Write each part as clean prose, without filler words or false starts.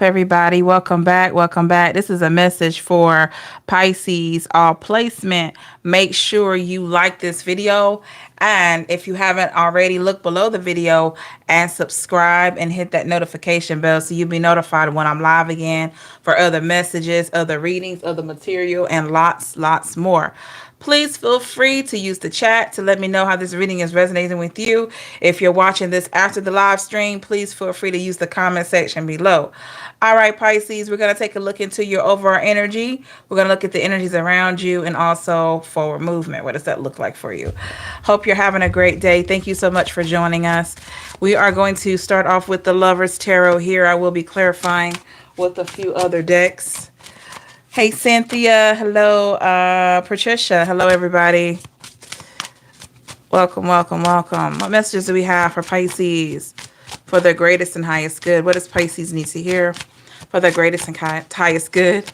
up, everybody? Welcome back. Welcome back. This is a message for Pisces, all placement. Make sure you like this video. And if you haven't already, look below the video and subscribe and hit that notification bell so you'll be notified when I'm live again for other messages, other readings, other material, and lots more. Please feel free to use the chat to let me know how this reading is resonating with you. If you're watching this after the live stream, please feel free to use the comment section below. All right, Pisces, we're going to take a look into your overall energy. We're going to look at the energies around you and also forward movement. What does that look like for you? Hope you're having a great day. Thank you so much for joining us. We are going to start off with the Lovers Tarot here. I will be clarifying with a few other decks. Hey, Cynthia. Hello, Patricia. Hello, everybody. Welcome. What messages do we have for Pisces for their greatest and highest good? What does Pisces need to hear for their greatest and highest good?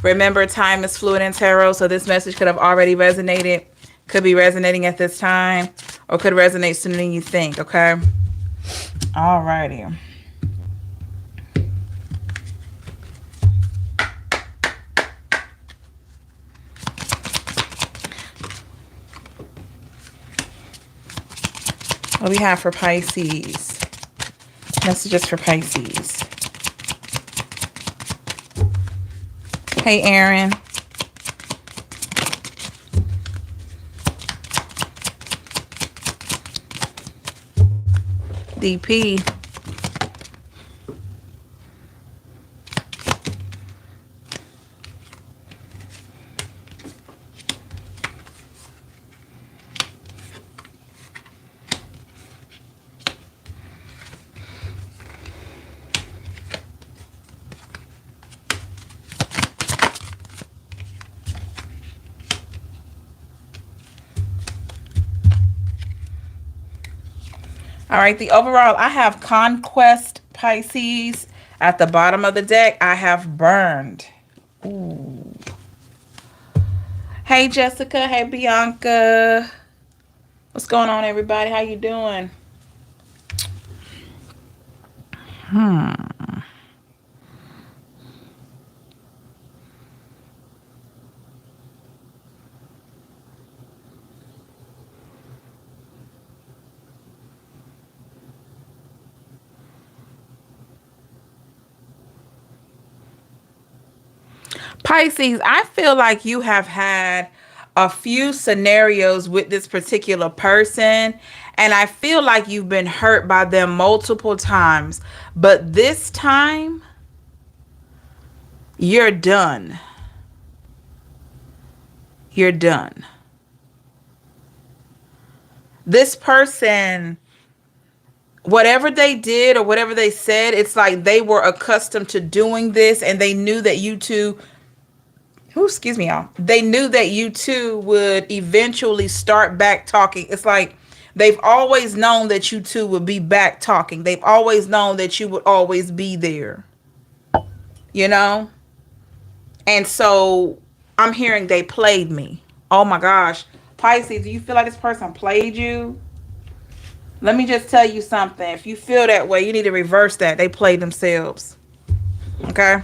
Remember, time is fluid in tarot, so this message could have already resonated, could be resonating at this time, or could resonate sooner than you think, okay? All righty. What do we have for Pisces? Messages for Pisces. Hey, Aaron. DP. All right, the overall, I have Conquest Pisces. At the bottom of the deck, I have Burned. Ooh. Hey, Jessica. Hey, Bianca. What's going on, everybody? How you doing? Pisces, I feel like you have had a few scenarios with this particular person, and I feel like you've been hurt by them multiple times, but this time you're done. You're done. This person, whatever they did or whatever they said, it's like they were accustomed to doing this, and they knew that you two excuse me, y'all. They knew that you two would eventually start back talking. It's like they've always known that you two would be back talking. They've always known that you would always be there. You know? And so I'm hearing they played me. Oh my gosh. Pisces, do you feel like this person played you? Let me just tell you something. If you feel that way, you need to reverse that. They played themselves. Okay?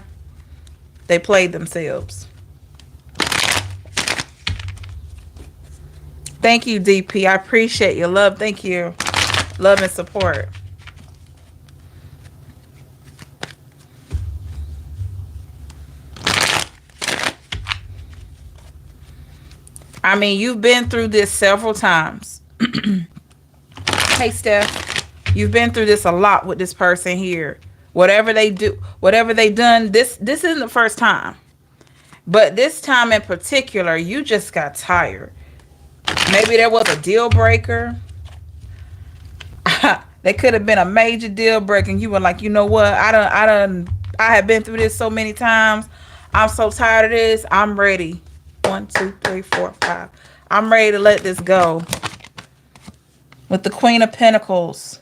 They played themselves. Thank you, DP. I appreciate your love. Thank you. Love and support. I mean, you've been through this several times. Hey, Steph. You've been through this a lot with this person here. Whatever they do, whatever they done, this isn't the first time. But this time in particular, you just got tired. Maybe there was a deal breaker. There could have been a major deal breaker, and you were like, you know what? I have been through this so many times. I'm so tired of this. I'm ready. 1, 2, 3, 4, 5. I'm ready to let this go. With the Queen of Pentacles.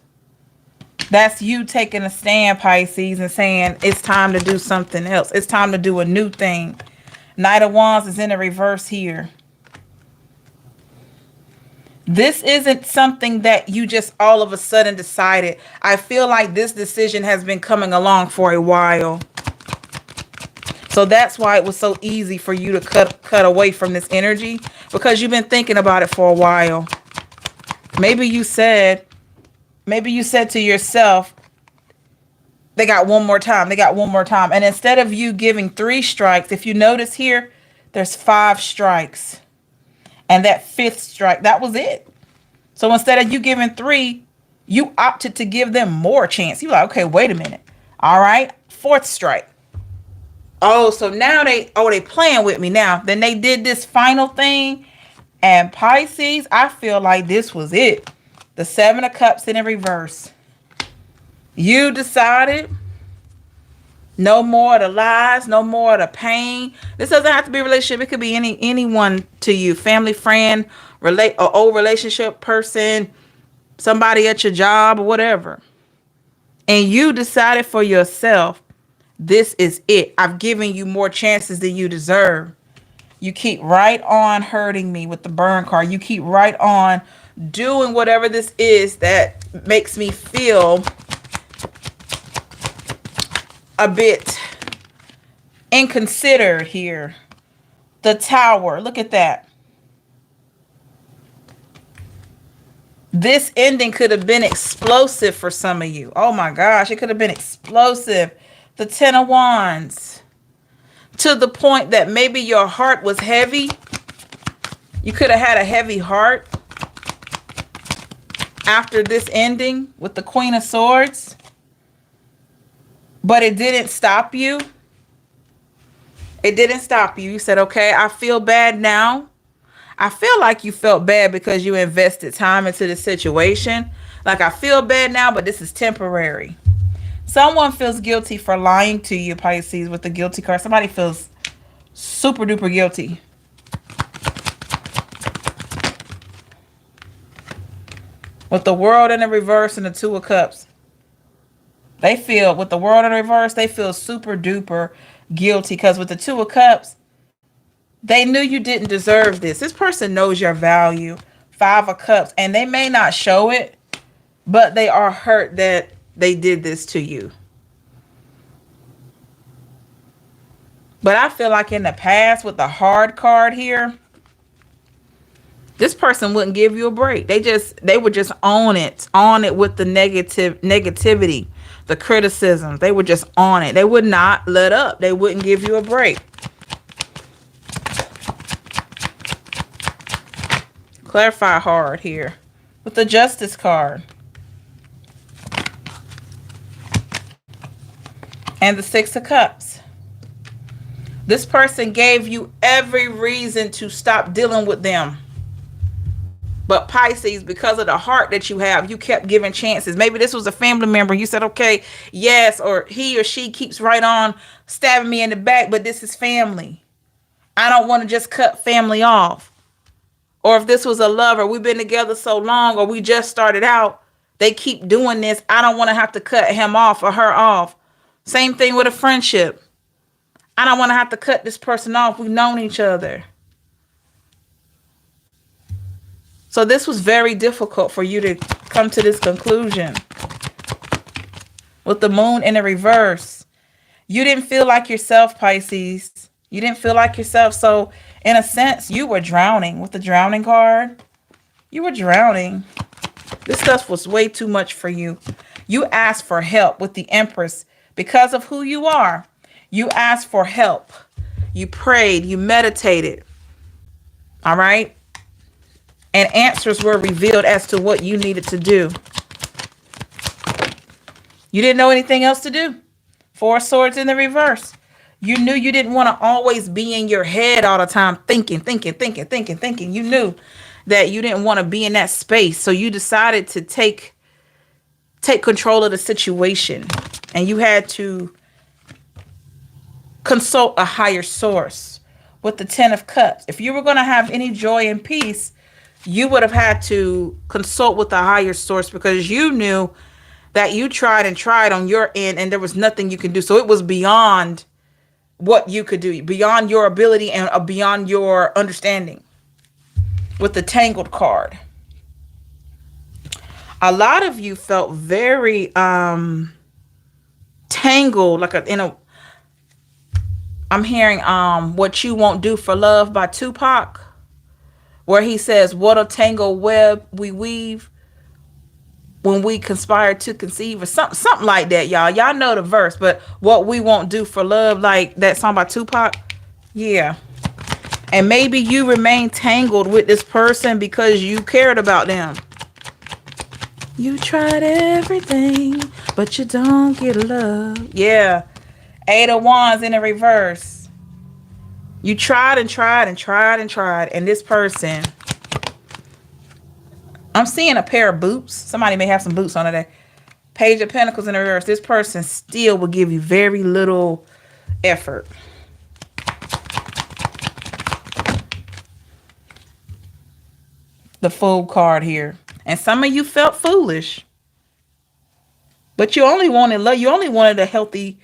That's you taking a stand, Pisces, and saying it's time to do something else. It's time to do a new thing. Knight of Wands is in the reverse here. This isn't something that you just all of a sudden decided. I feel like this decision has been coming along for a while. So that's why it was so easy for you to cut away from this energy, because you've been thinking about it for a while. Maybe you said to yourself, they got one more time. They got one more time. And instead of you giving 3 strikes, if you notice here, there's 5 strikes. And that 5th strike, that was it. So instead of you giving 3, you opted to give them more chance. You're like, okay, wait a minute. All right, 4th strike. Oh, so now they playing with me now. Then they did this final thing. And Pisces, I feel like this was it. The 7 of Cups in reverse. You decided no more of the lies, no more of the pain. This doesn't have to be a relationship. It could be anyone to you. Family, friend, or old relationship person, somebody at your job or whatever. And you decided for yourself, this is it. I've given you more chances than you deserve. You keep right on hurting me with the burn card. You keep right on doing whatever this is that makes me feel a bit inconsiderate here. The Tower. Look at that. This ending could have been explosive for some of you. Oh my gosh, it could have been explosive. The 10 of Wands. To the point that maybe your heart was heavy. You could have had a heavy heart after this ending with the Queen of Swords. But it didn't stop you. It didn't stop you. You said, okay, I feel bad now. I feel like you felt bad because you invested time into the situation. Like, I feel bad now, but this is temporary. Someone feels guilty for lying to you, Pisces, with the guilty card. Somebody feels super duper guilty. With the World in the reverse and the 2 of Cups. They feel, with the World in reverse, they feel super duper guilty. Because with the 2 of Cups, they knew you didn't deserve this. This person knows your value. 5 of Cups. And they may not show it, but they are hurt that they did this to you. But I feel like in the past, with the hard card here, this person wouldn't give you a break. They would just on it with the negativity. The criticism, they were just on it. They would not let up. They wouldn't give you a break. Clarify hard here with the Justice card. And the 6 of Cups. This person gave you every reason to stop dealing with them. But Pisces, because of the heart that you have, you kept giving chances. Maybe this was a family member. You said, okay, yes, or he or she keeps right on stabbing me in the back, but this is family. I don't want to just cut family off. Or if this was a lover, we've been together so long, or we just started out, they keep doing this. I don't want to have to cut him off or her off. Same thing with a friendship. I don't want to have to cut this person off. We've known each other. So this was very difficult for you to come to this conclusion. With the Moon in the reverse, you didn't feel like yourself, Pisces. You didn't feel like yourself. So in a sense, you were drowning. With the Drowning card, you were drowning. This stuff was way too much for you. You asked for help with the Empress because of who you are. You asked for help. You prayed. You meditated. All right. And answers were revealed as to what you needed to do. You didn't know anything else to do. 4 swords in the reverse. You knew you didn't want to always be in your head all the time, thinking. You knew that you didn't want to be in that space. So you decided to take control of the situation. And you had to consult a higher source. With the 10 of Cups. If you were going to have any joy and peace, you would have had to consult with a higher source, because you knew that you tried on your end and there was nothing you can do. So it was beyond what you could do, beyond your ability and beyond your understanding. With the Tangled card, a lot of you felt very tangled, like I'm hearing What You Won't Do for Love by Tupac, where he says, what a tangled web we weave when we conspire to conceive, or something like that, y'all. Y'all know the verse, but what we won't do for love, like that song by Tupac. Yeah. And maybe you remain tangled with this person because you cared about them. You tried everything, but you don't get love. Yeah. Eight of Wands in the reverse. You tried and tried and tried and tried, and this person, I'm seeing a pair of boots. Somebody may have some boots on today. Page of Pentacles in the reverse. This person still will give you very little effort. The Fool card here. And some of you felt foolish. But you only wanted love. You only wanted a healthy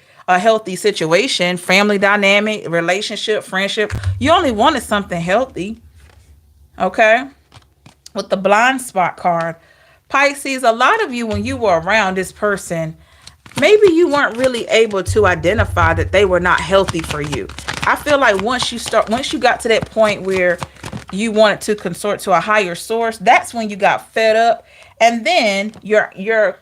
situation, family dynamic, relationship, friendship. You only wanted something healthy. Okay? With the Blind Spot card. Pisces, a lot of you, when you were around this person, maybe you weren't really able to identify that they were not healthy for you. I feel like once you got to that point where you wanted to consort to a higher source, that's when you got fed up. And then your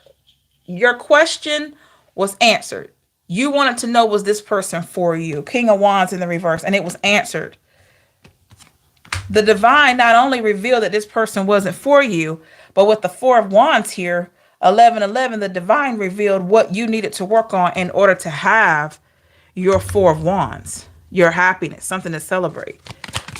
question was answered. You wanted to know, was this person for you? King of Wands in the reverse, and it was answered. The divine not only revealed that this person wasn't for you, but with the Four of Wands here, 1111, the divine revealed what you needed to work on in order to have your Four of Wands, your happiness, something to celebrate,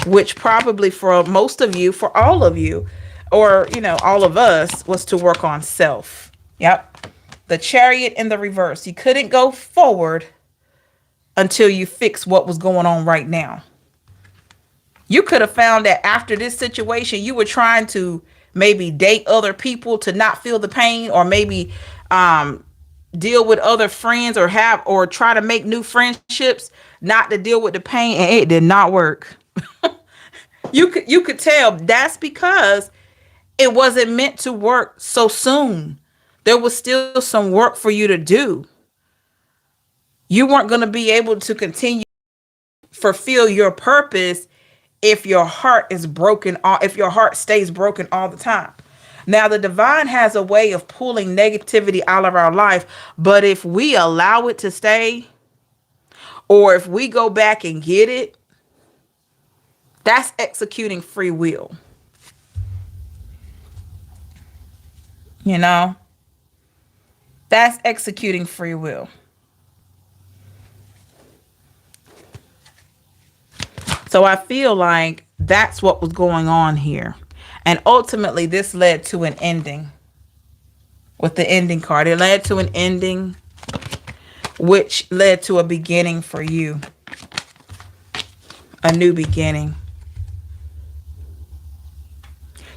which probably for most of you, for all of you, or, all of us, was to work on self. Yep. The Chariot in the reverse. You couldn't go forward until you fix what was going on right now. You could have found that after this situation, you were trying to maybe date other people to not feel the pain, or maybe deal with other friends, or try to make new friendships, not to deal with the pain, and it did not work. You could tell that's because it wasn't meant to work so soon. There was still some work for you to do. You weren't going to be able to continue fulfill your purpose if your heart is broken, if your heart stays broken all the time. Now, the divine has a way of pulling negativity out of our life, but if we allow it to stay, or if we go back and get it, that's executing free will. That's executing free will. So I feel like that's what was going on here. And ultimately, this led to an ending. With the ending card, it led to an ending, which led to a beginning for you. A new beginning.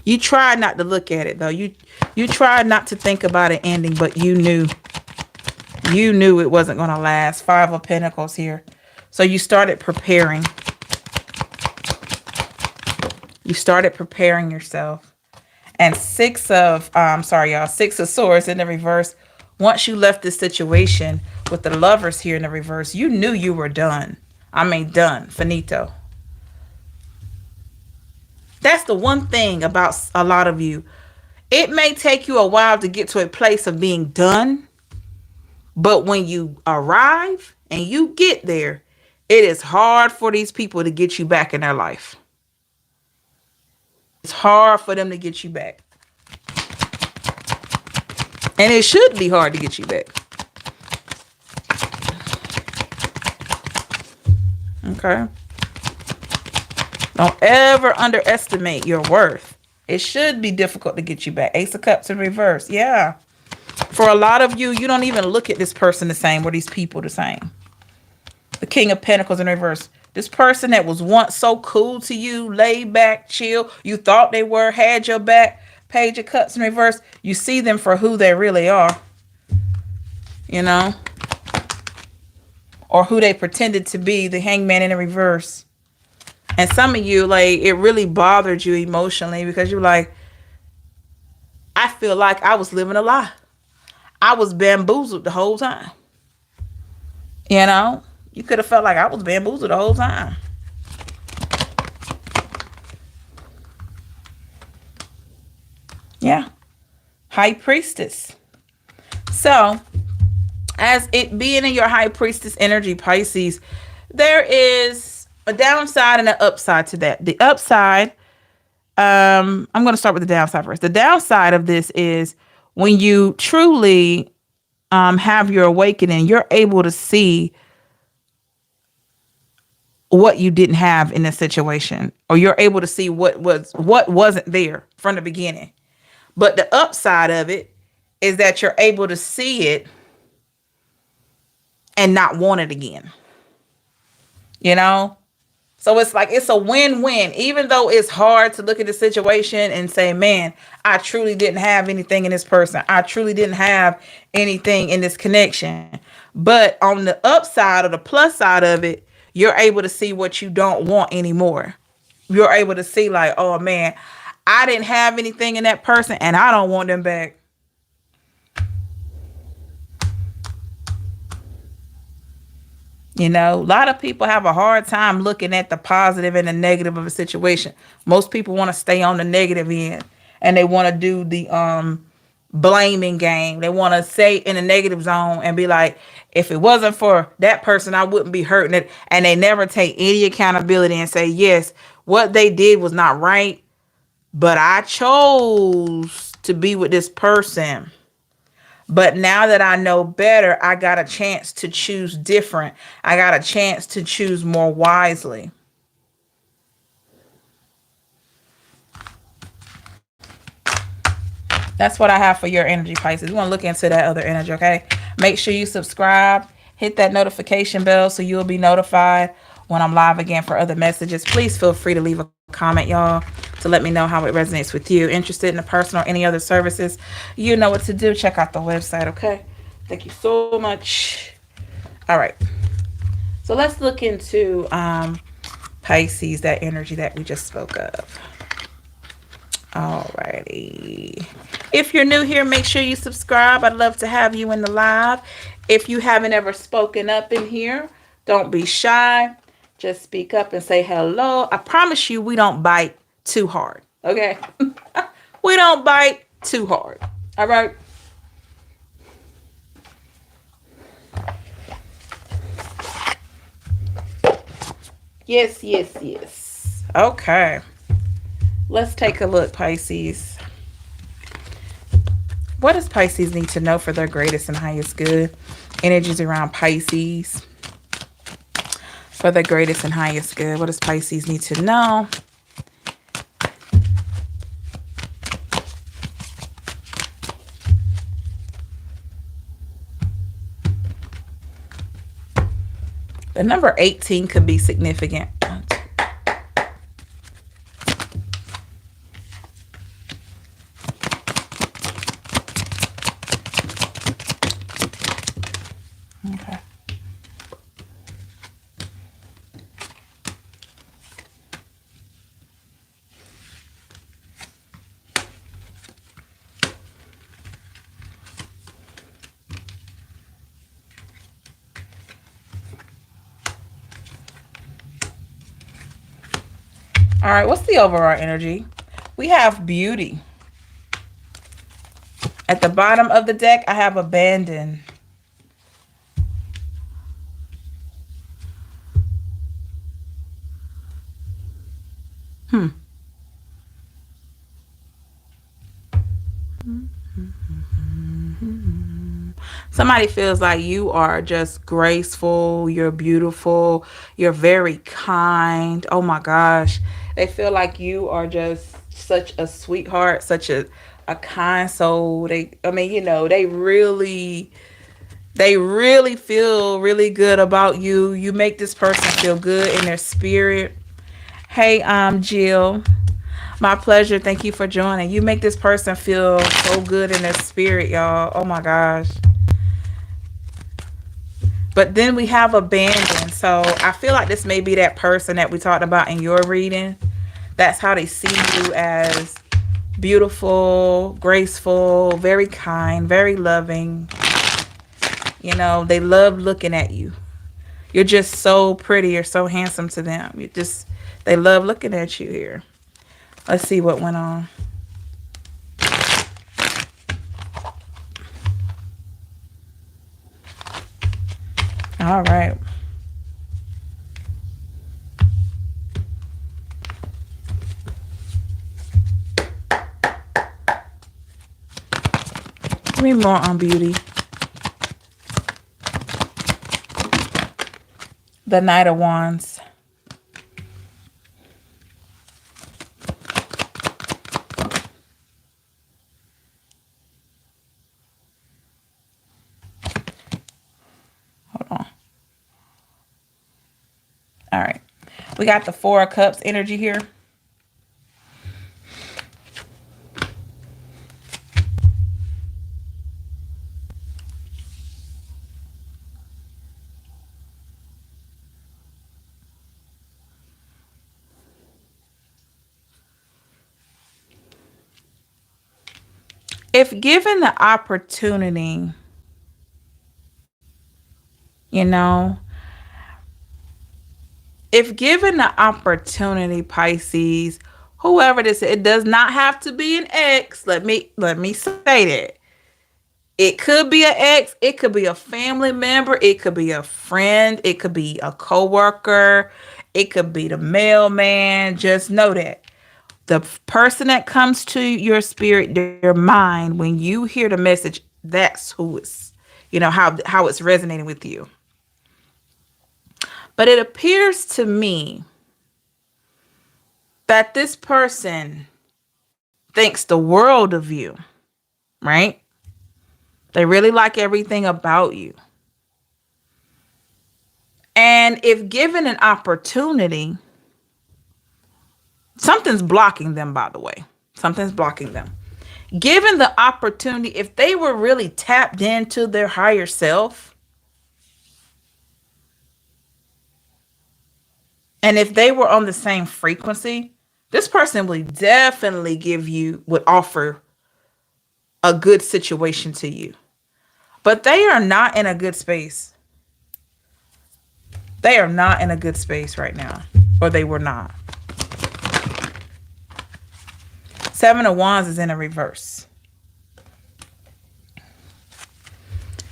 You tried not to look at it, though. You tried not to think about an ending, but you knew. You knew it wasn't going to last. Five of Pentacles here. So you started preparing. You started preparing yourself. And Six of Swords in the reverse. Once you left this situation with the Lovers here in the reverse, you knew you were done. I mean, done. Finito. That's the one thing about a lot of you. It may take you a while to get to a place of being done. But when you arrive and you get there, it is hard for these people to get you back in their life. It's hard for them to get you back. And it should be hard to get you back. Okay. Don't ever underestimate your worth. It should be difficult to get you back. Ace of Cups in reverse. Yeah. For a lot of you, you don't even look at this person the same or these people the same. The King of Pentacles in reverse. This person that was once so cool to you, laid back, chill, you thought they were, had your back. Page of Cups in reverse. You see them for who they really are. Or who they pretended to be. The Hangman in the reverse. And some of you, it really bothered you emotionally because you're like, I feel like I was living a lie. I was bamboozled the whole time. You could have felt like I was bamboozled the whole time. Yeah. High Priestess. So, as it being in your High Priestess energy, Pisces, there is a downside and an upside to that. The upside, I'm going to start with the downside first. The downside of this is when you truly have your awakening, you're able to see what you didn't have in the situation, or you're able to see what wasn't there from the beginning. But the upside of it is that you're able to see it and not want it again. You know? So it's like it's a win-win, even though it's hard to look at the situation and say, man, I truly didn't have anything in this person. I truly didn't have anything in this connection. But on the upside or the plus side of it, you're able to see what you don't want anymore. You're able to see like, oh man, I didn't have anything in that person and I don't want them back. You know, a lot of people have a hard time looking at the positive and the negative of a situation. Most people want to stay on the negative end and they want to do the blaming game. They want to stay in the negative zone and be like, if it wasn't for that person, I wouldn't be hurting it. And they never take any accountability and say, yes, what they did was not right, but I chose to be with this person. But now that I know better, I got a chance to choose different. I got a chance to choose more wisely. That's what I have for your energy, Pisces. We want to look into that other energy, okay? Make sure you subscribe. Hit that notification bell so you'll be notified when I'm live again for other messages. Please feel free to leave a comment, y'all, to let me know how it resonates with you. Interested in the personal or any other services, you know what to do. Check out the website, okay? Thank you so much. All right. So let's look into Pisces, that energy that we just spoke of. Alrighty. If you're new here, make sure you subscribe. I'd love to have you in the live. If you haven't ever spoken up in here, don't be shy. Just speak up and say hello. I promise you we don't bite too hard. Okay? We don't bite too hard. All right? Yes, yes, yes. Okay. Let's take a look, Pisces. What does Pisces need to know for their greatest and highest good? Energies around Pisces. For their greatest and highest good. What does Pisces need to know? The number 18 could be significant. Okay. All right, what's the overall energy? We have beauty. At the bottom of the deck, I have abandon. Somebody feels like you are just graceful, you're beautiful, you're very kind. Oh my gosh. They feel like you are just such a sweetheart, such a kind soul. They really feel really good about you. You make this person feel good in their spirit. Hey, Jill. My pleasure. Thank you for joining. You make this person feel so good in their spirit, y'all. Oh my gosh. But then we have abandon. So I feel like this may be that person that we talked about in your reading. That's how they see you, as beautiful, graceful, very kind, very loving. You know, they love looking at you. You're just so pretty. You're so handsome to them. They love looking at you here. Let's see what went on. All right. Give me more on beauty. The Knight of Wands. Hold on. All right. We got the Four of Cups energy here. If given the opportunity, you know, if given the opportunity, Pisces, whoever this is, it does not have to be an ex. Let me say that. It could be an ex, it could be a family member, it could be a friend, it could be a coworker, it could be the mailman. Just know that the person that comes to your spirit, your mind, when you hear the message, that's who it's, how it's resonating with you. But it appears to me that this person thinks the world of you, right? They really like everything about you. And if given an opportunity, something's blocking them, by the way. Something's blocking them. Given the opportunity, if they were really tapped into their higher self, and if they were on the same frequency, this person would offer a good situation to you. But they are not in a good space. They are not in a good space right now. Or they were not. Seven of Wands is in a reverse.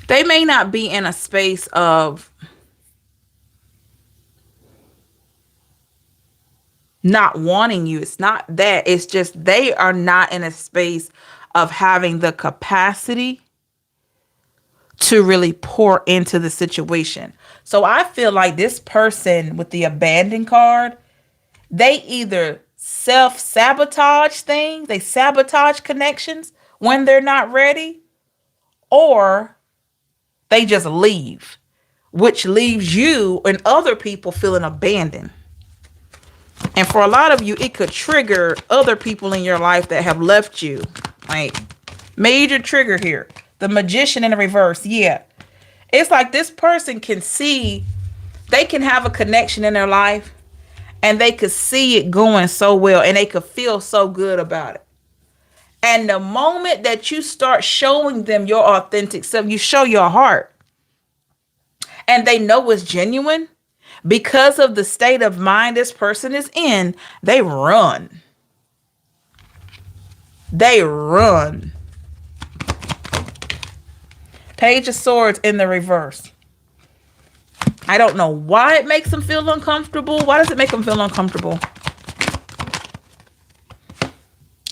They may not be in a space of not wanting you. It's not that. It's just they are not in a space of having the capacity to really pour into the situation. So I feel like this person with the abandoned card, they either self-sabotage things, they sabotage connections when they're not ready, or they just leave, which leaves you and other people feeling abandoned. And for a lot of you, it could trigger other people in your life that have left you. Like, major trigger here. The Magician in the reverse. Yeah. It's like this person can see, they can have a connection in their life and they could see it going so well and they could feel so good about it. And the moment that you start showing them your authentic self, you show your heart and they know it's genuine, because of the state of mind this person is in, they run. They run. Page of Swords in the reverse. I don't know why it makes them feel uncomfortable. Why does it make them feel uncomfortable?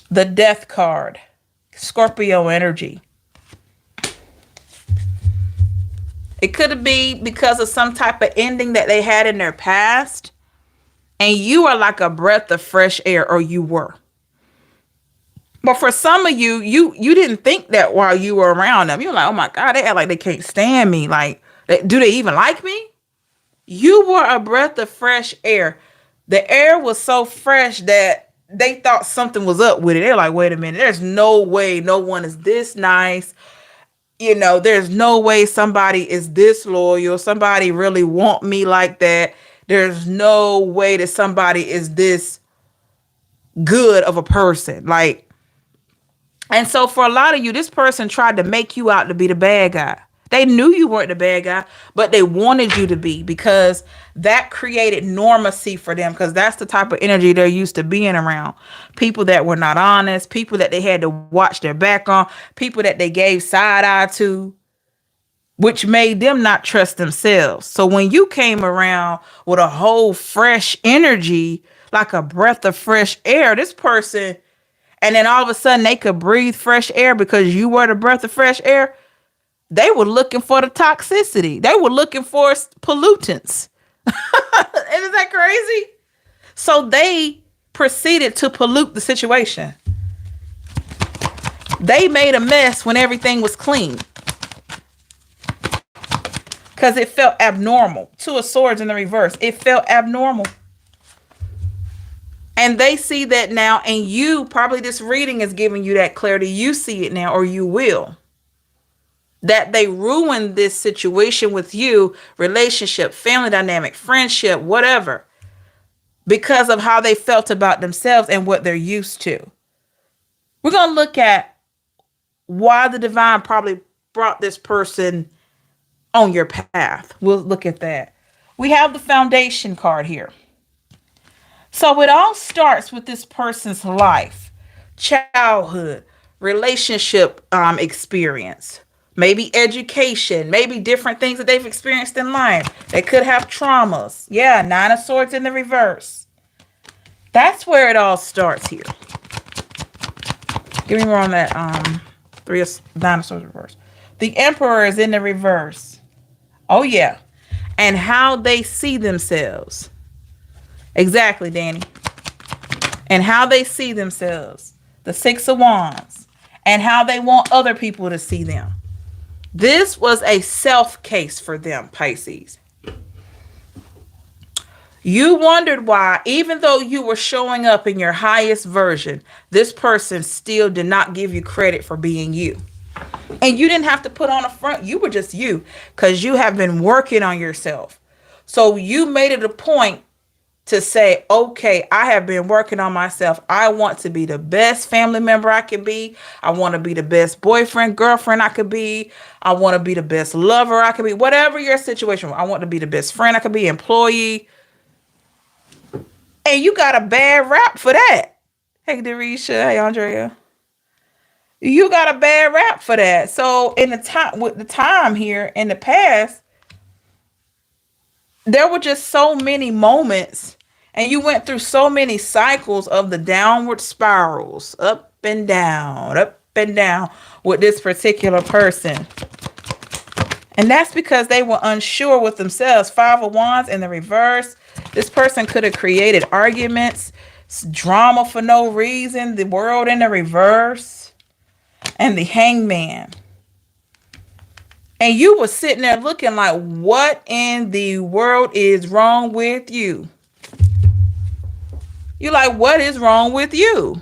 The Death card. Scorpio energy. It could be because of some type of ending that they had in their past. And you are like a breath of fresh air, or you were. But for some of you, you didn't think that while you were around them. You're like, oh my God, they act like they can't stand me. Like, do they even like me? You were a breath of fresh air. The air was so fresh that they thought something was up with it. They're like, wait a minute, there's no way no one is this nice. There's no way somebody is this loyal. Somebody really want me like that. There's no way that somebody is this good of a person. Like, and so for a lot of you, this person tried to make you out to be the bad guy. They knew you weren't the bad guy, but they wanted you to be, because that created normacy for them, because that's the type of energy they're used to being around. People that were not honest, people that they had to watch their back on, people that they gave side eye to, which made them not trust themselves. So when you came around with a whole fresh energy, like a breath of fresh air, this person, and then all of a sudden they could breathe fresh air because you were the breath of fresh air. They were looking for the toxicity. They were looking for pollutants. Isn't that crazy? So they proceeded to pollute the situation. They made a mess when everything was clean, because it felt abnormal. Two of Swords in the reverse. It felt abnormal. And they see that now, and you, probably this reading is giving you that clarity. You see it now, or you will. That they ruined this situation with you, relationship, family dynamic, friendship, whatever, because of how they felt about themselves and what they're used to. We're going to look at why the divine probably brought this person on your path. We'll look at that. We have the foundation card here. So it all starts with this person's life, childhood, relationship experience, maybe education, maybe different things that they've experienced in life. They could have traumas. Yeah, Nine of Swords in the reverse. That's where it all starts here. Give me more on that. Nine of Swords reverse. The Emperor is in the reverse. Oh, yeah. And how they see themselves. Exactly, Danny. And how they see themselves. The Six of Wands. And how they want other people to see them. This was a self case for them, Pisces. You wondered why, even though you were showing up in your highest version, this person still did not give you credit for being you. And you didn't have to put on a front. You were just you, because you have been working on yourself. So you made it a point to say, okay, I have been working on myself. I want to be the best family member I can be. I want to be the best boyfriend, girlfriend I could be. I want to be the best lover I could be. Whatever your situation, I want to be the best friend I could be, employee. And you got a bad rap for that. Hey, Derisha. Hey, Andrea. You got a bad rap for that. So in the time, with the time here in the past, there were just so many moments, and you went through so many cycles of the downward spirals, up and down with this particular person. And that's because they were unsure with themselves. Five of Wands in the reverse. This person could have created arguments, drama for no reason. The World in the reverse. And the Hangman. And you were sitting there looking like, what in the world is wrong with you? You're like, what is wrong with you?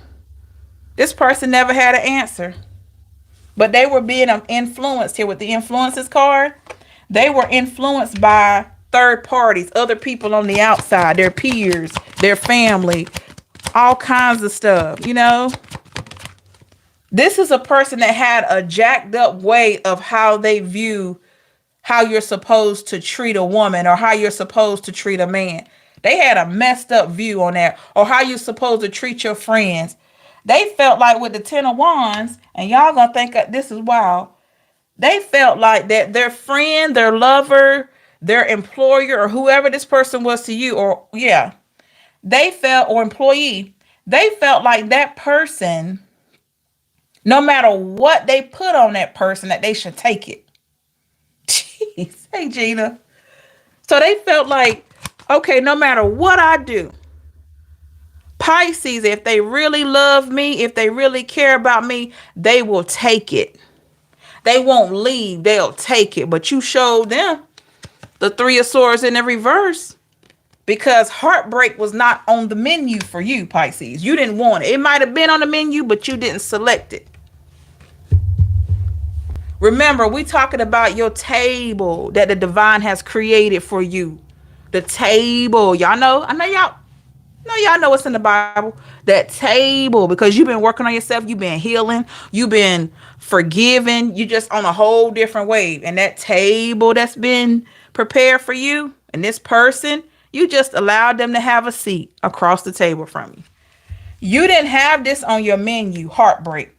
This person never had an answer. But they were being influenced here with the influences card. They were influenced by third parties, other people on the outside, their peers, their family, all kinds of stuff, you know. This is a person that had a jacked up way of how they view how you're supposed to treat a woman or how you're supposed to treat a man. They had a messed up view on that, or how you're supposed to treat your friends. They felt like with the Ten of Wands, and y'all gonna think this is wild. They felt like that their friend, their lover, their employer, or whoever this person was to you, or yeah, they felt, or employee, they felt like that person, no matter what they put on that person, that they should take it. Jeez. Hey, Gina. So they felt like, okay, no matter what I do, Pisces, if they really love me, if they really care about me, they will take it. They won't leave. They'll take it. But you showed them the Three of Swords in the reverse, because heartbreak was not on the menu for you, Pisces. You didn't want it. It might have been on the menu, but you didn't select it. Remember, we talking about your table that the divine has created for you. The table. Y'all know, I know No, y'all know what's in the Bible. That table, because you've been working on yourself, you've been healing, you've been forgiving, you just on a whole different wave. And that table that's been prepared for you and this person, you just allowed them to have a seat across the table from you. You didn't have this on your menu, heartbreak.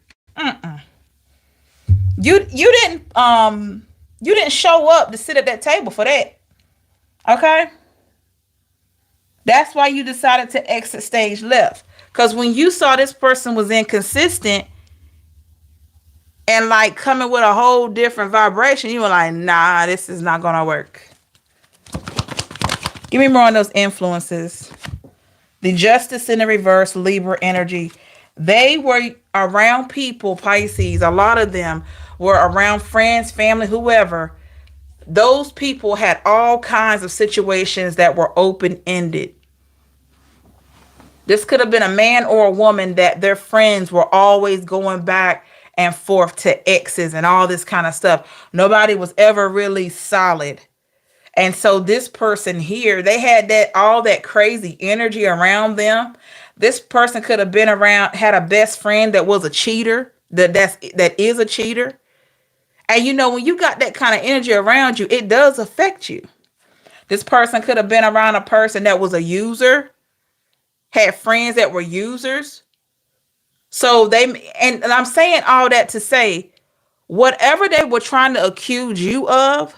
You didn't show up to sit at that table for that. Okay? That's why you decided to exit stage left. Because when you saw this person was inconsistent and like coming with a whole different vibration, you were like, nah, this is not gonna work. Give me more on those influences. The Justice in the reverse, Libra energy. They were around people, Pisces. A lot of them were around friends, family, whoever. Those people had all kinds of situations that were open-ended. This could have been a man or a woman that their friends were always going back and forth to exes and all this kind of stuff. Nobody was ever really solid. And so this person here, they had that all that crazy energy around them. This person could have been around, had a best friend that was a cheater, that is a cheater. And you know, when you got that kind of energy around you, it does affect you. This person could have been around a person that was a user, had friends that were users. So and I'm saying all that to say, whatever they were trying to accuse you of,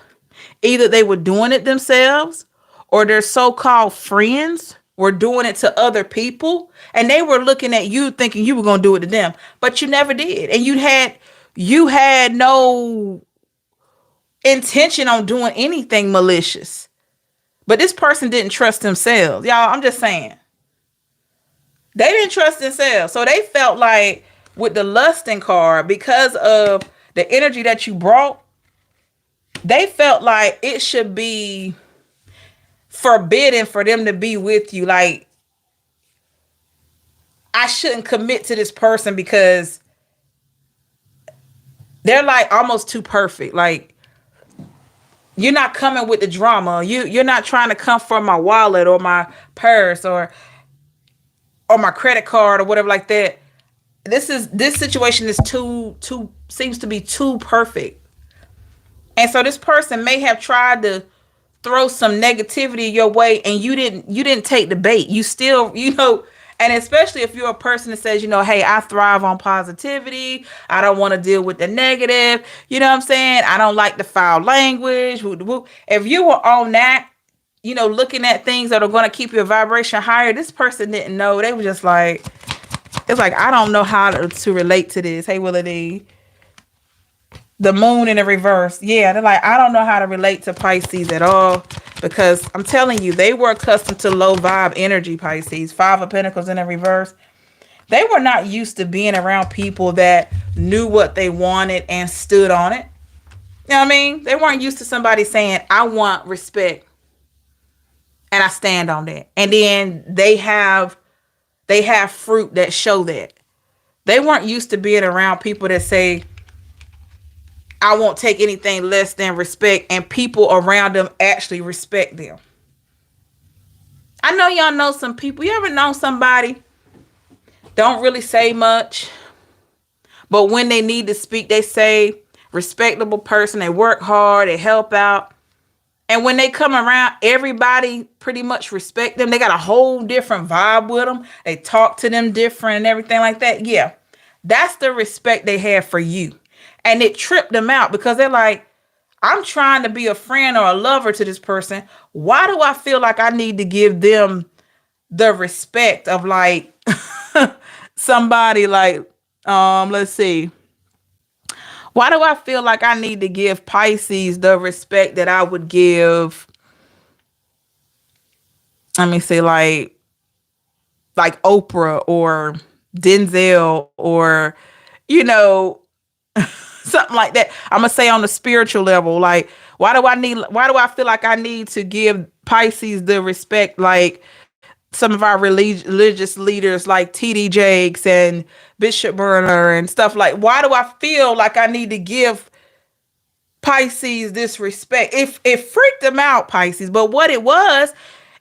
either they were doing it themselves or their so-called friends were doing it to other people, and they were looking at you thinking you were going to do it to them, but you never did. And you had no intention on doing anything malicious. But this person didn't trust themselves. Y'all, I'm just saying. They didn't trust themselves. So they felt like with the lusting card, because of the energy that you brought, they felt like it should be forbidden for them to be with you. Like, I shouldn't commit to this person because they're like almost too perfect. Like, you're not coming with the drama. You're not trying to come for my wallet or my purse or my credit card or whatever like that. This situation is too seems to be too perfect. And so this person may have tried to throw some negativity your way, and you didn't take the bait. You still, and especially if you're a person that says, hey, I thrive on positivity. I don't want to deal with the negative. You know what I'm saying? I don't like the foul language. If you were on that, looking at things that are going to keep your vibration higher, this person didn't know. They were just like, it's like, I don't know how to relate to this. Hey, Willie, the moon in the reverse. Yeah, they're like, I don't know how to relate to Pisces at all, because I'm telling you, they were accustomed to low vibe energy, Pisces. 5 of Pentacles in the reverse. They were not used to being around people that knew what they wanted and stood on it. You know what I mean? They weren't used to somebody saying, I want respect and I stand on that. And then they have fruit that show that. They weren't used to being around people that say, I won't take anything less than respect, and people around them actually respect them. I know y'all know some people. You ever know somebody don't really say much, but when they need to speak, they say, respectable person, they work hard, they help out. And when they come around, everybody pretty much respect them. They got a whole different vibe with them. They talk to them different and everything like that. Yeah, that's the respect they have for you. And it tripped them out because they're like, I'm trying to be a friend or a lover to this person. Why do I feel like I need to give them the respect of like somebody like, let's see. Why do I feel like I need to give Pisces the respect that I would give, let me say, like Oprah or Denzel or, something like that. I'm gonna say on the spiritual level, like, why do I feel like I need to give Pisces the respect like some of our religious leaders like TD Jakes and Bishop Burner and stuff? Like, why do I feel like I need to give Pisces this respect? It freaked them out, Pisces. But what it was,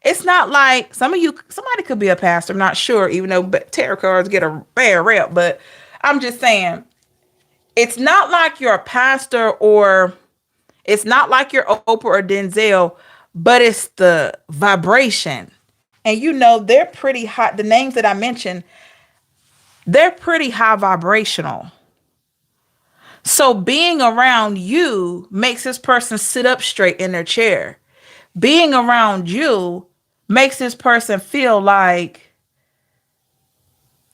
It's not like some of you, somebody could be a pastor, I'm not sure, even though tarot cards get a bad rep, but I'm just saying, it's not like you're a pastor, or it's not like you're Oprah or Denzel, but it's the vibration. And they're pretty hot. The names that I mentioned, they're pretty high vibrational. So being around you makes this person sit up straight in their chair. Being around you makes this person feel like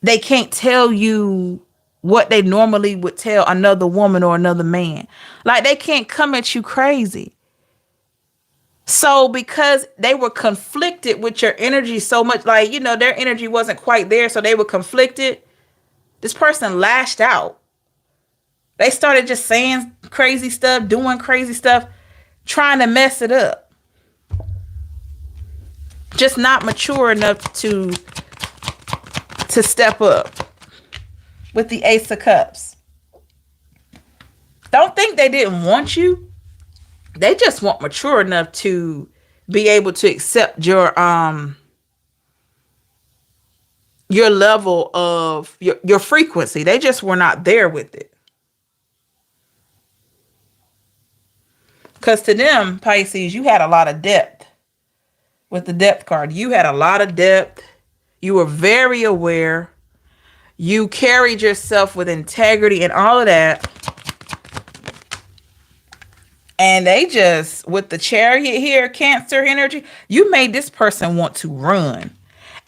they can't tell you what they normally would tell another woman or another man. Like they can't come at you crazy. So because they were conflicted with your energy so much, like, their energy wasn't quite there, so they were conflicted. This person lashed out. They started just saying crazy stuff, doing crazy stuff, trying to mess it up. Just not mature enough to step up. With the Ace of Cups. Don't think they didn't want you. They just weren't mature enough to be able to accept your level of your frequency. They just were not there with it. Because to them, Pisces, you had a lot of depth. With the depth card, you had a lot of depth. You were very aware. You carried yourself with integrity and all of that. And they just, with the Chariot here, Cancer energy, you made this person want to run.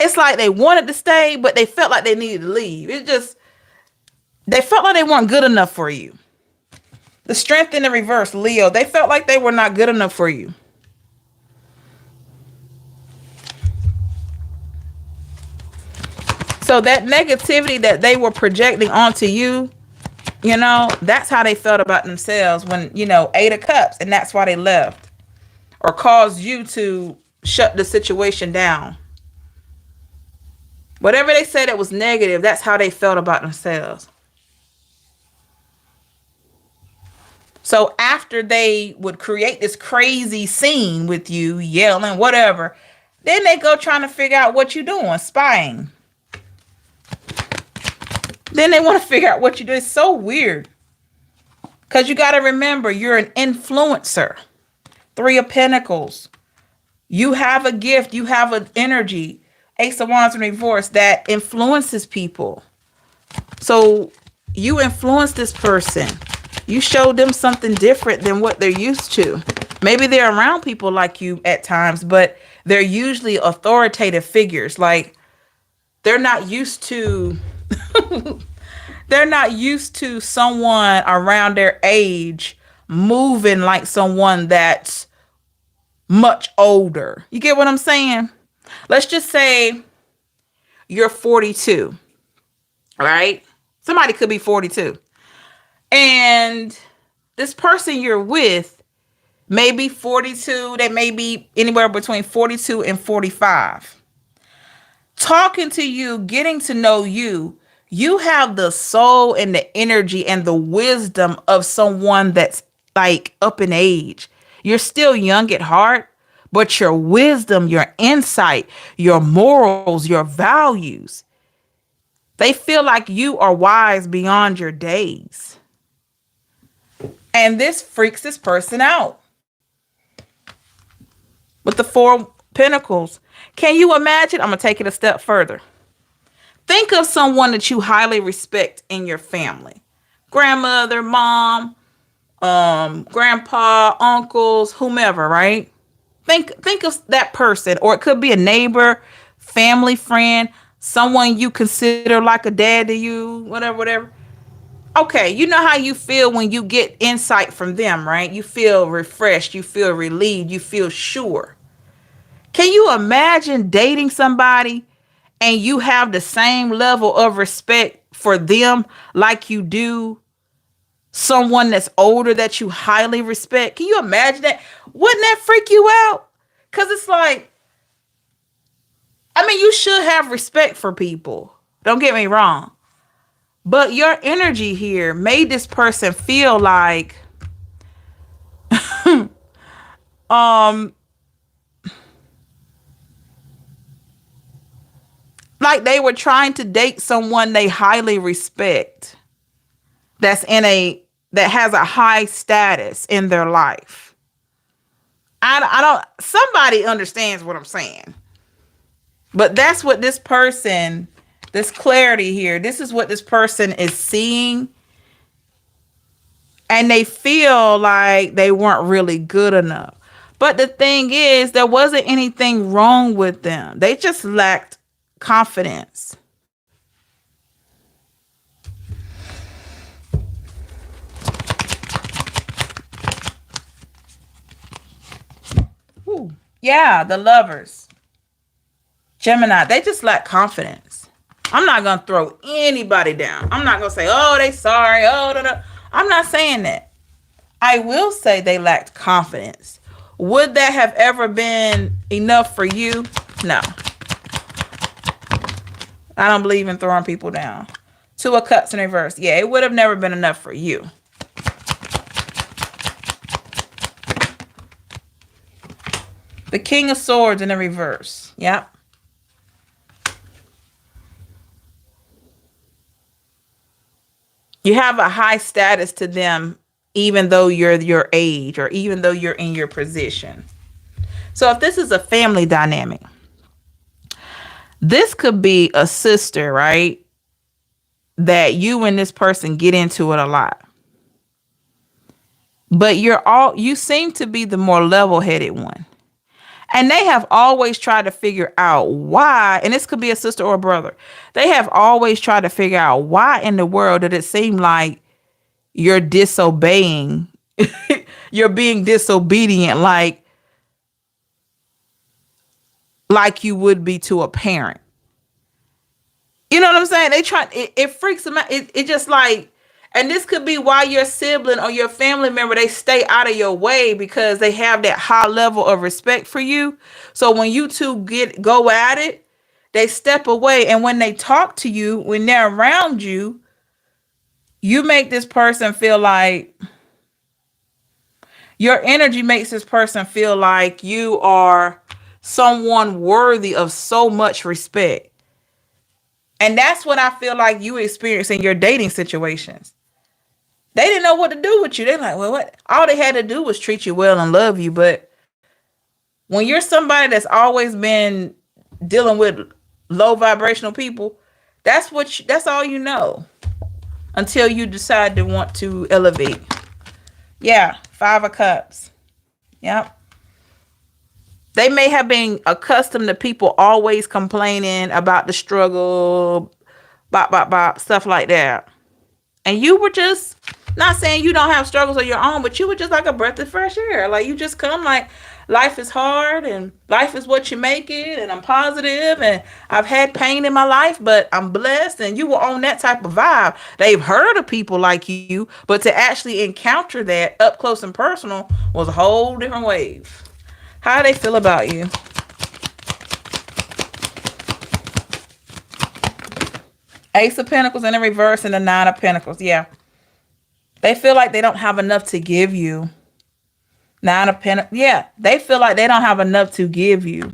It's like they wanted to stay, but they felt like they needed to leave. They felt like they weren't good enough for you. The Strength in the reverse, Leo, they felt like they were not good enough for you. So that negativity that they were projecting onto you, that's how they felt about themselves when, 8 of Cups, and that's why they left or caused you to shut the situation down. Whatever they said that was negative, that's how they felt about themselves. So after they would create this crazy scene with you, yelling, whatever, then they go trying to figure out what you're doing, spying. Then they want to figure out what you do. It's so weird. Because you got to remember, you're an influencer. 3 of Pentacles. You have a gift. You have an energy. Ace of Wands in reverse that influences people. So you influence this person. You show them something different than what they're used to. Maybe they're around people like you at times, but they're usually authoritative figures. Like they're not used to... They're not used to someone around their age moving like someone that's much older. You get what I'm saying? Let's just say you're 42, right? Somebody could be 42. And this person you're with may be 42. They may be anywhere between 42 and 45. Talking to you, getting to know you, you have the soul and the energy and the wisdom of someone that's like up in age. You're still young at heart, but your wisdom, your insight, your morals, your values, they feel like you are wise beyond your days. And this freaks this person out. With the 4 Pentacles, can you imagine? I'm going to take it a step further. Think of someone that you highly respect in your family. Grandmother, mom, grandpa, uncles, whomever, right? Think of that person, or it could be a neighbor, family friend, someone you consider like a dad to you, whatever. Okay, you know how you feel when you get insight from them, right? You feel refreshed, you feel relieved, you feel sure. Can you imagine dating somebody and you have the same level of respect for them like you do someone that's older that you highly respect? Can you imagine that? Wouldn't that freak you out? Because it's like, I mean, you should have respect for people. Don't get me wrong. But your energy here made this person feel like, like they were trying to date someone they highly respect. That has a high status in their life. I don't, somebody understands what I'm saying. But that's what this person, this clarity here, this is what this person is seeing. And they feel like they weren't really good enough. But the thing is, there wasn't anything wrong with them. They just lacked confidence. Ooh. Yeah, the Lovers. Gemini, they just lack confidence. I'm not going to throw anybody down. I'm not going to say, oh, they sorry. Oh, da, da. I'm not saying that. I will say they lacked confidence. Would that have ever been enough for you? No. I don't believe in throwing people down. Two of Cups in reverse. Yeah, it would have never been enough for you. The King of Swords in the reverse. Yep. You have a high status to them, even though you're your age or even though you're in your position. So if this is a family dynamic, this could be a sister, right? That you and this person get into it a lot. But you seem to be the more level-headed one. And they have always tried to figure out why, and this could be a sister or a brother. They have always tried to figure out why in the world did it seem like you're disobeying, you're being disobedient like you would be to a parent. You know what I'm saying? It freaks them out. It just like, and this could be why your sibling or your family member, they stay out of your way because they have that high level of respect for you. So when you two go at it, they step away. And when they talk to you, when they're around you, you make this person feel like, your energy makes this person feel like you are someone worthy of so much respect. And that's what I feel like you experience in your dating situations. They didn't know what to do with you. They're like, well, what? All they had to do was treat you well and love you. But when you're somebody that's always been dealing with low vibrational people, that's all you know until you decide to want to elevate. Yeah, 5 of Cups. Yep. They may have been accustomed to people always complaining about the struggle, stuff like that. And you were just, not saying you don't have struggles of your own, but you were just like a breath of fresh air. Like you just come like, life is hard and life is what you make it. And I'm positive and I've had pain in my life, but I'm blessed. And you were on that type of vibe. They've heard of people like you, but to actually encounter that up close and personal was a whole different wave. How do they feel about you? Ace of Pentacles in the reverse and the 9 of Pentacles. Yeah. They feel like they don't have enough to give you. 9 of Pentacles. Yeah. They feel like they don't have enough to give you.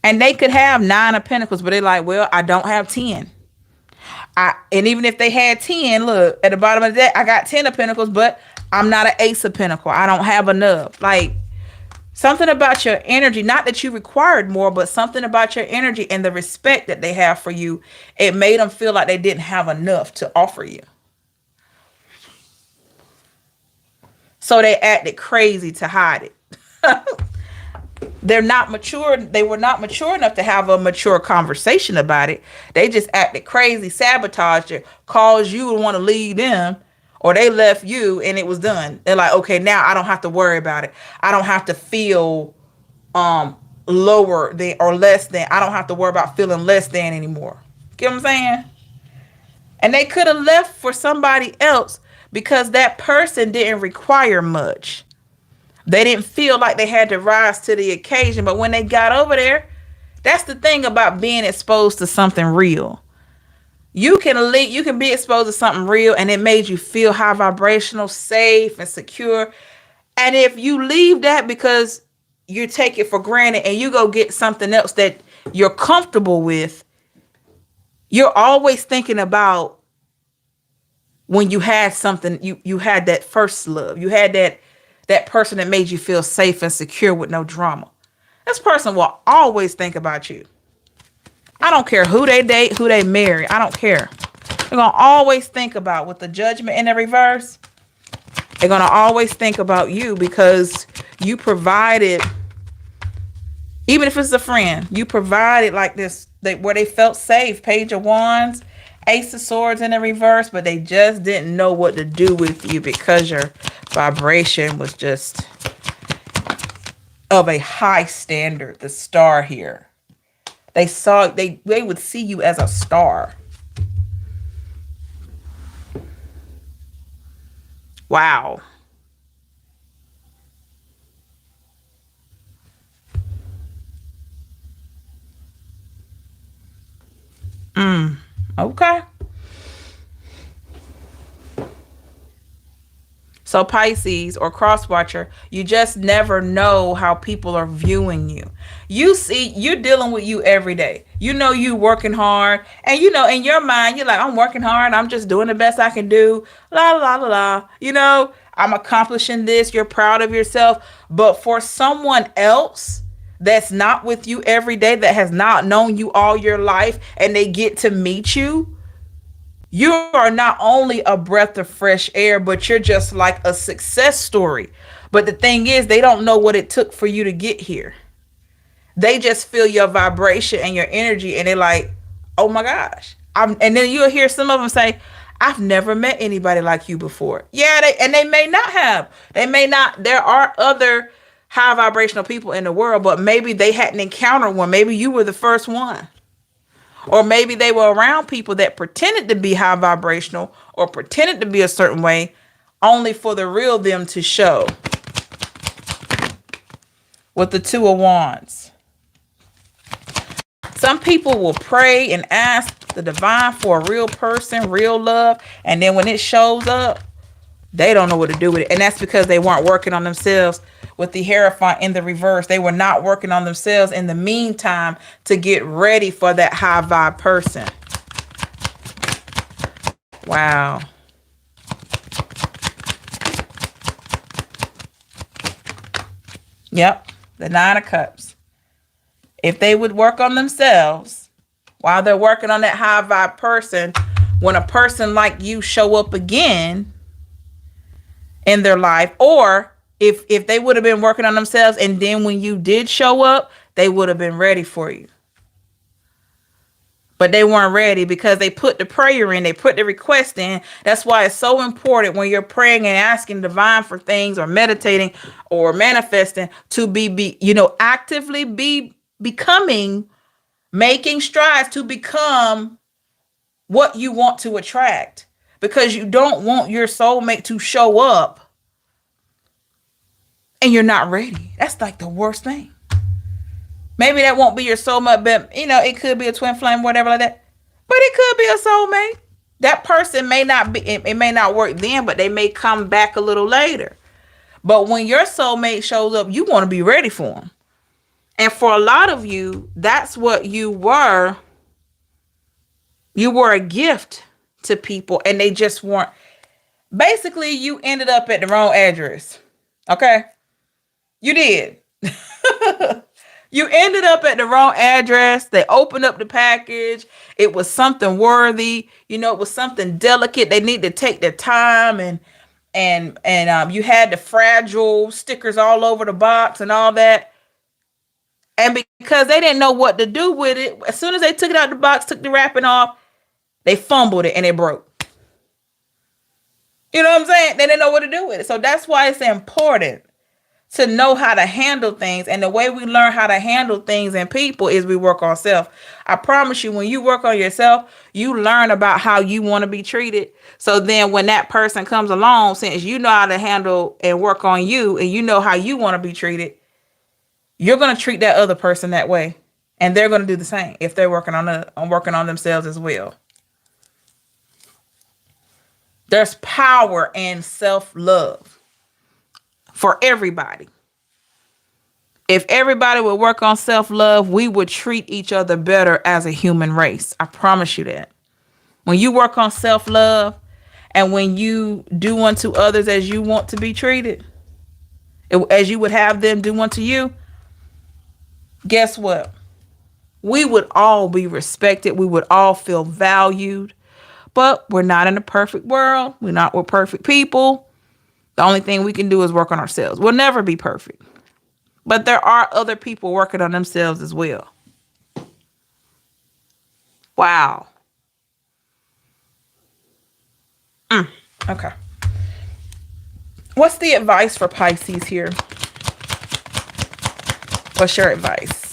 And they could have 9 of Pentacles, but they're like, well, I don't have 10. And even if they had 10, look, at the bottom of the deck, I got 10 of Pentacles, but I'm not an Ace of Pentacles. I don't have enough. Like, something about your energy, not that you required more, but something about your energy and the respect that they have for you, it made them feel like they didn't have enough to offer you. So they acted crazy to hide it. They're not mature. They were not mature enough to have a mature conversation about it. They just acted crazy, sabotaged it, caused you to want to leave them, or they left you and it was done. They're like, okay, now I don't have to worry about it. I don't have to feel lower than or less than. I don't have to worry about feeling less than anymore. Get what I'm saying? And they could have left for somebody else because that person didn't require much. They didn't feel like they had to rise to the occasion. But when they got over there, that's the thing about being exposed to something real. You can be exposed to something real and it made you feel high vibrational, safe and secure. And if you leave that because you take it for granted and you go get something else that you're comfortable with, you're always thinking about when you had something, you had that first love. You had that person that made you feel safe and secure with no drama. This person will always think about you. I don't care who they date, who they marry. I don't care. They're going to always think about, with the Judgment in the reverse, they're going to always think about you because you provided, even if it's a friend, you provided like this, where they felt safe. Page of Wands, Ace of Swords in the reverse, but they just didn't know what to do with you because your vibration was just of a high standard. The star here. They would see you as a star. Wow. Okay. So Pisces or cross watcher, you just never know how people are viewing you. You see, you're dealing with you every day. You know you working hard, and you know in your mind you're like, I'm working hard. I'm just doing the best I can do. La la la la. You know, I'm accomplishing this. You're proud of yourself. But for someone else that's not with you every day, that has not known you all your life, and they get to meet you, you are not only a breath of fresh air, but you're just like a success story. But the thing is, they don't know what it took for you to get here. They just feel your vibration and your energy, and they're like, oh my gosh. And then you'll hear some of them say, I've never met anybody like you before. Yeah, they may not have. They may not. There are other high vibrational people in the world, but maybe they hadn't encountered one. Maybe you were the first one. Or maybe they were around people that pretended to be high vibrational or pretended to be a certain way, only for the real them to show. With the Two of Wands. Some people will pray and ask the divine for a real person, real love, and then when it shows up, they don't know what to do with it. And that's because they weren't working on themselves. With the Hierophant in the reverse, they were not working on themselves in the meantime to get ready for that high vibe person. Wow. Yep, the Nine of Cups. If they would work on themselves while they're working on that high vibe person, when a person like you show up again in their life, or if they would have been working on themselves and then when you did show up, they would have been ready for you. But they weren't ready because they put the prayer in, they put the request in. That's why it's so important when you're praying and asking divine for things or meditating or manifesting to be actively becoming, making strides to become what you want to attract, because you don't want your soulmate to show up and you're not ready. That's like the worst thing. Maybe that won't be your soulmate, but it could be a twin flame, whatever like that. But it could be a soulmate. That person may not be, it may not work then, but they may come back a little later. But when your soulmate shows up, you want to be ready for them. And for a lot of you, that's what you were. You were a gift to people and they just weren't. Basically, you ended up at the wrong address. Okay? You did. You ended up at the wrong address. They opened up the package. It was something worthy. It was something delicate. They need to take their time, and you had the fragile stickers all over the box and all that. And because they didn't know what to do with it, as soon as they took it out of the box, took the wrapping off, they fumbled it and it broke. You know what I'm saying? They didn't know what to do with it. So that's why it's important to know how to handle things. And the way we learn how to handle things and people is we work on self. I promise you, when you work on yourself, you learn about how you want to be treated. So then when that person comes along, since you know how to handle and work on you and you know how you want to be treated, you're going to treat that other person that way. And they're going to do the same if they're working on themselves as well. There's power in self-love for everybody. If everybody would work on self-love, we would treat each other better as a human race. I promise you that. When you work on self-love and when you do unto others as you want to be treated, as you would have them do unto you, guess what? We would all be respected. We would all feel valued. But we're not in a perfect world. We're perfect people. The only thing we can do is work on ourselves. We'll never be perfect. But there are other people working on themselves as well. Wow. Okay. What's the advice for Pisces here? What's your advice?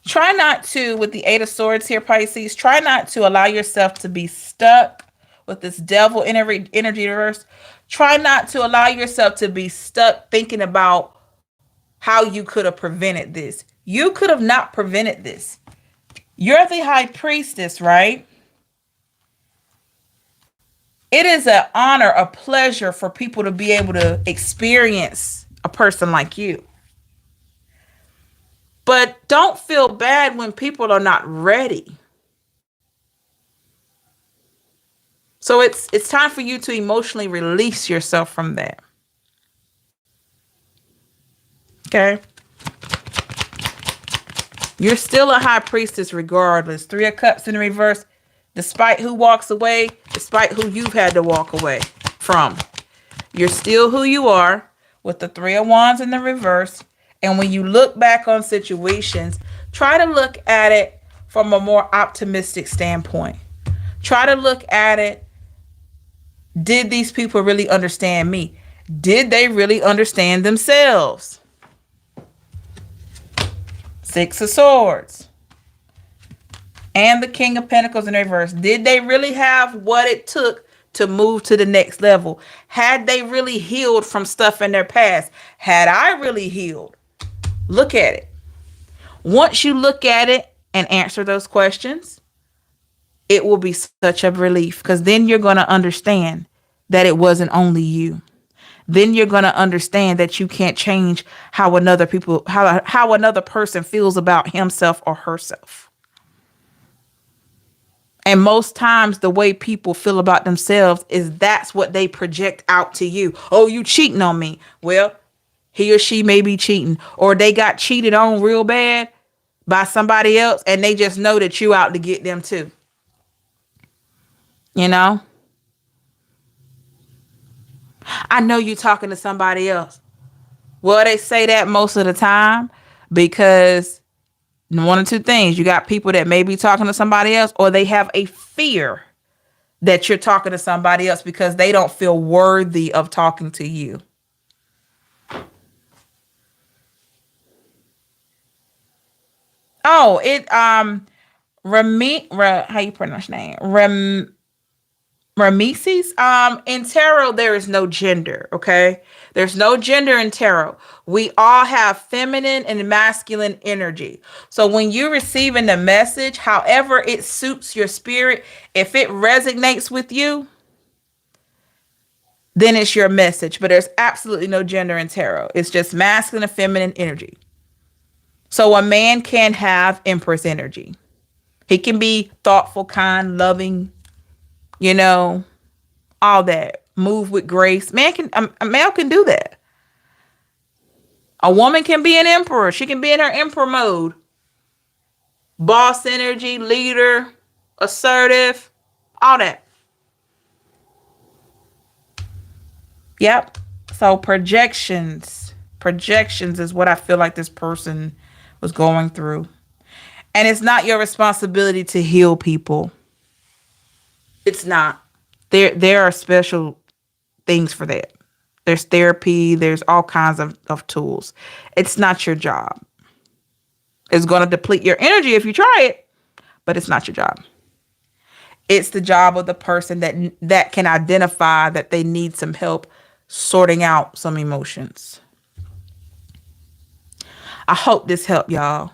Try not to, with the Eight of Swords here, Pisces, try not to allow yourself to be stuck with this devil energy reverse. Try not to allow yourself to be stuck thinking about how you could have prevented this. You could have not prevented this. You're the high priestess, right? It is an honor, a pleasure for people to be able to experience a person like you. But don't feel bad when people are not ready. So it's time for you to emotionally release yourself from that. Okay? You're still a high priestess regardless. Three of Cups in reverse. Despite who walks away, despite who you've had to walk away from. You're still who you are with the Three of Wands in the reverse. And when you look back on situations, try to look at it from a more optimistic standpoint. Try to look at it. Did these people really understand me? Did they really understand themselves? Six of Swords. And the King of Pentacles in reverse. Did they really have what it took to move to the next level? Had they really healed from stuff in their past? Had I really healed? Look at it. Once you look at it and answer those questions, it will be such a relief, because then you're going to understand that it wasn't only you. Then you're going to understand that you can't change how another person feels about himself or herself. And most times the way people feel about themselves is that's what they project out to you. Oh, you cheating on me. Well, he or she may be cheating, or they got cheated on real bad by somebody else and they just know that you out to get them too. You know? I know you talking to somebody else. Well, they say that most of the time because one of two things. You got people that may be talking to somebody else, or they have a fear that you're talking to somebody else because they don't feel worthy of talking to you. Oh, how you pronounce your name? Rameses. In tarot, there is no gender. Okay. There's no gender in tarot. We all have feminine and masculine energy. So when you're receiving the message, however it suits your spirit, if it resonates with you, then it's your message. But there's absolutely no gender in tarot. It's just masculine and feminine energy. So a man can have Empress energy. He can be thoughtful, kind, loving, you know, all that. Move with grace. A male can do that. A woman can be an emperor. She can be in her emperor mode. Boss energy, leader, assertive, all that. Yep. So projections is what I feel like this person was going through. And it's not your responsibility to heal people. It's not. There are special things for that. There's therapy. There's all kinds of tools. It's not your job. It's going to deplete your energy if you try it, but it's not your job. It's the job of the person that can identify that they need some help sorting out some emotions. I hope this helped y'all.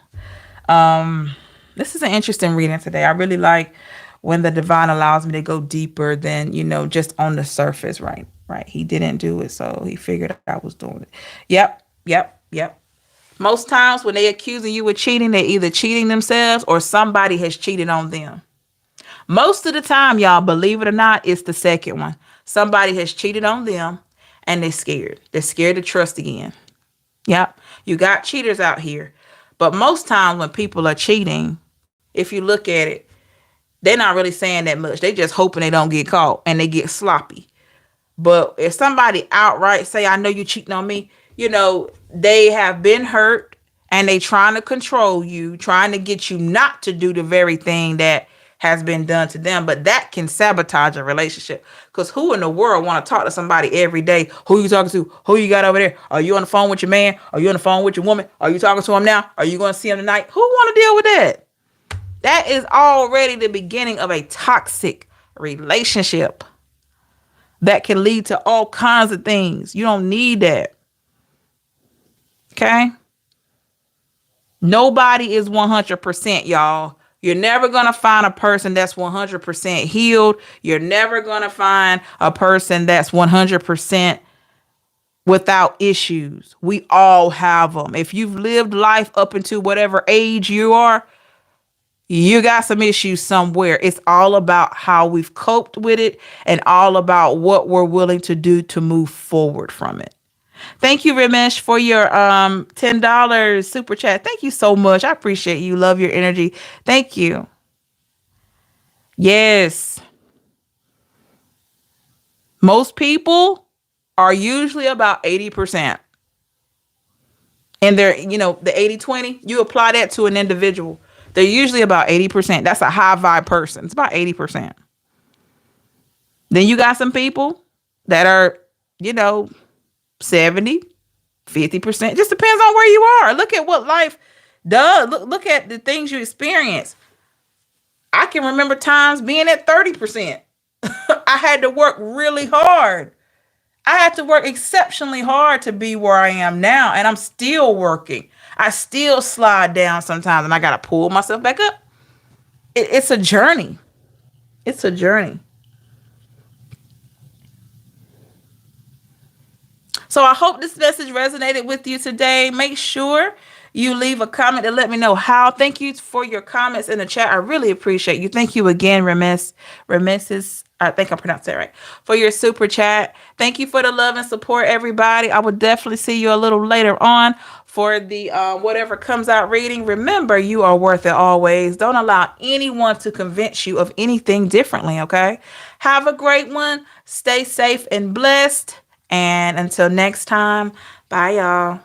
This is an interesting reading today. I really like when the divine allows me to go deeper than, just on the surface, right? Right. He didn't do it, so he figured I was doing it. Yep, yep, yep. Most times when they accusing you of cheating, they're either cheating themselves or somebody has cheated on them. Most of the time, y'all, believe it or not, it's the second one. Somebody has cheated on them and they're scared. They're scared to trust again. Yep. You got cheaters out here. But most times when people are cheating, if you look at it, they're not really saying that much. They just hoping they don't get caught and they get sloppy. But if somebody outright say, I know you cheating on me, they have been hurt and they trying to control you, trying to get you not to do the very thing that has been done to them. But that can sabotage a relationship. Because who in the world want to talk to somebody every day? Who you talking to? Who you got over there? Are you on the phone with your man? Are you on the phone with your woman? Are you talking to him now? Are you going to see him tonight? Who want to deal with that? That is already the beginning of a toxic relationship that can lead to all kinds of things. You don't need that. Okay? Nobody is 100%, y'all. You're never going to find a person that's 100% healed. You're never going to find a person that's 100% without issues. We all have them. If you've lived life up into whatever age you are, you got some issues somewhere. It's all about how we've coped with it and all about what we're willing to do to move forward from it. Thank you, Ramesh, for your $10 super chat. Thank you so much. I appreciate you. Love your energy. Thank you. Yes. Most people are usually about 80%. And they're, the 80-20, you apply that to an individual. They're usually about 80%. That's a high vibe person. It's about 80%. Then you got some people that are, 70, 50%. Just depends on where you are. Look at what life does. Look at the things you experience. I can remember times being at 30%. I had to work really hard. I had to work exceptionally hard to be where I am now. And I'm still working. I still slide down sometimes and I got to pull myself back up. It's a journey. It's a journey. So I hope this message resonated with you today. Make sure you leave a comment and let me know how. Thank you for your comments in the chat. I really appreciate you. Thank you again, Remisses. I think I pronounced that right. For your super chat. Thank you for the love and support, everybody. I will definitely see you a little later on for the whatever comes out reading. Remember, you are worth it always. Don't allow anyone to convince you of anything differently, okay? Have a great one. Stay safe and blessed. And until next time, bye, y'all.